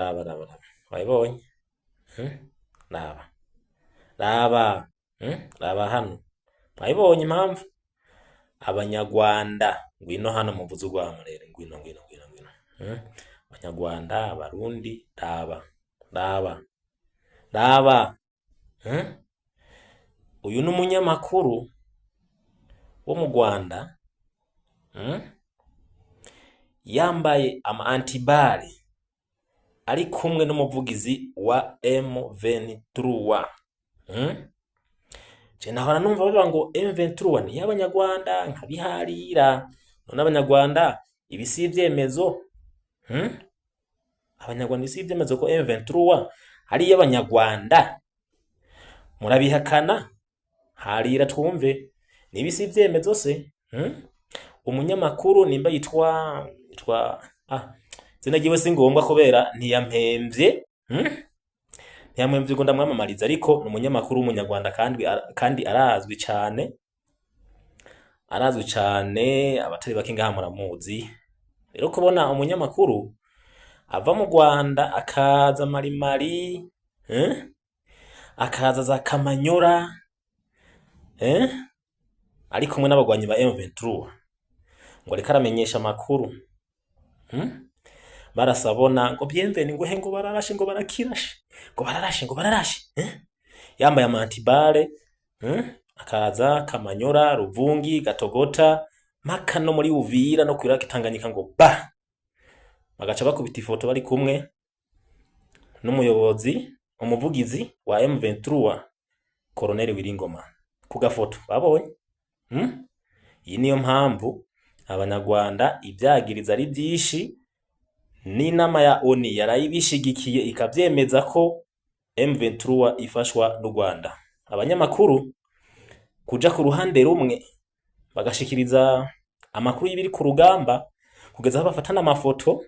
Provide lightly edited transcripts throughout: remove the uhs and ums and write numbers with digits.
raba wabibonye. raba raba raba hano wabibonye impamvu abanyarwanda ngwino hano muvuze urwamurere ngwino abanyarwanda abarundi raba uyu ni umunyamakuru wo mu Rwanda yambaye ama antibare ari kumwe n'umuvugizi wa M23. Je nahora numva bavuga ngo M23 ni y'abanyarwanda nkabiharira, none abanyarwanda ibi si ivyemezo. Abanyarwanda si ivyemezo ko M23 ari y'abanyarwanda, murabihakana? Harira twumve nibi si ivyemezo se. Umunyamakuru nimba yitwa zinagiwe si ngombwa kubera ntiyampemvye ngo ndamwamamariza, ariko ni umunyamakuru w'umunyarwanda kandi arazwi cane abatari bake ngaha muramuzi. Rero kubona umunyamakuru ava mu Rwanda akaza Marimari akaza za Kamanyora ari kumwe n'abagwanyi ba M23 ngo reka aramenyesha amakuru barasabona ngo byemveni ngo he ngo bararashe ngo barakirashe ngo bararashe yambaye amantibare akaza Kamanyora, Ruvungi, Gatogota, maka no muri Uvira no kwiraka Tanganyika ngo ba bagaca bakubita ifoto bari kumwe n'umuyobozi umuvugizi wa M23 Colonel Wiringoma ku gafoto babonye. Iyi niyo mpamvu abanyarwanda ibyagiriza ari byinshi, n'inama ya ONU yarayibishigikiye ikavyemeza ko M23 ifashwa n'u Rwanda. Abanyamakuru kuja ku ruhande rumwe bagashikiriza amakuru y'ibiri ku rugamba kugeza aho bafatana amafoto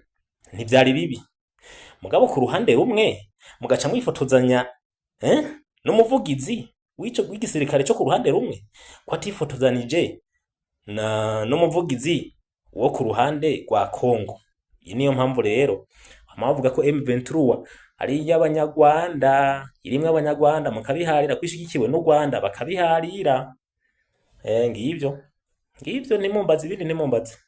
ntivyari bibi, mugabo ku ruhande rumwe mugaca mwifotozanya n'umuvugizi w'igisirikare cyo ku ruhande rumwe ko atifotozanije n'umuvugizi wo ku ruhande rwa Kongo. Iyi niyo mpamvu rero amavuga ko M23 ari y'abanyarwanda, irimwe abanyarwanda mukabiharira kwishigikiwe n'u Rwanda bakabiharira. Ngivyo nimumbazi ibindi nimumbazi.